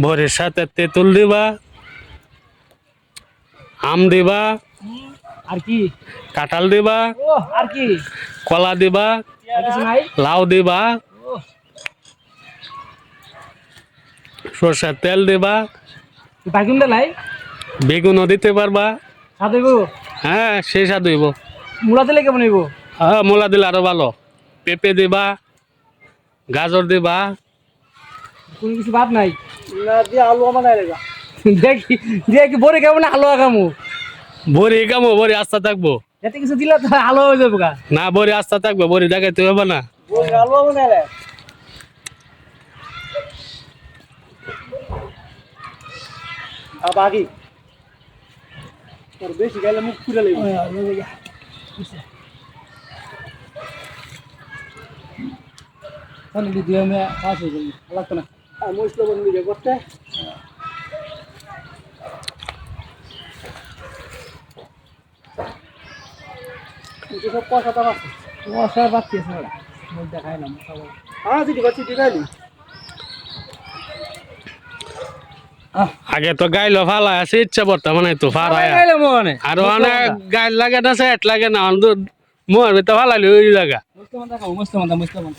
বড়ির সাথে তেঁতুল দিবা, আম দিবা, আর কি কাঁঠাল দিবা, ও আর কি কলা দিবা, আর কিছু নাই লাউ দিবা, ও সরষের তেল দিবা, বাকিম দেলাই বেগুনও দিতে পারবা। সাথে গো হ্যাঁ সেই স্বাদ হইব। মুড়া দিলে কেমন হইব হ্যাঁ মূলা দিলে আরো ভালো। পেঁপে দিবা, গাজর দিবা। কোনো কিছু বাদ নাই না দিয়ে আলু আমার নাই রেগা দেখি দেখি বড়ি কেমন আলো আগামু বড়ি কামো, বড়ি আস্তা থাকবো এতে কিছু দিলে তো আলো হয়ে যাবো গা না, বড়ি আস্তা থাকবো, বড়ি দেখাইতে হবে না। আলু আমার নাই রে বাকি তোর বেশি গাইলে মুখ পুরে লাগবে তাহলে দিদি আমি কাজ হয়ে যাবে লাগতো না মশলা বন্ধু করতে সব কথা তো আছে মশলা বাড়তি আছে না মুখ দেখাই না হ্যাঁ চিঠি করছি চিঠি খাইলি আগে তো গাইলো ফালা আছে, ইচ্ছা করতাম মানে তো ফারায় মনে আর অনেক গাইল লাগে না, সেট লাগে না, মোর তো ফালাইলে ওই জায়গা মুসলমান দেখাও মুসলমান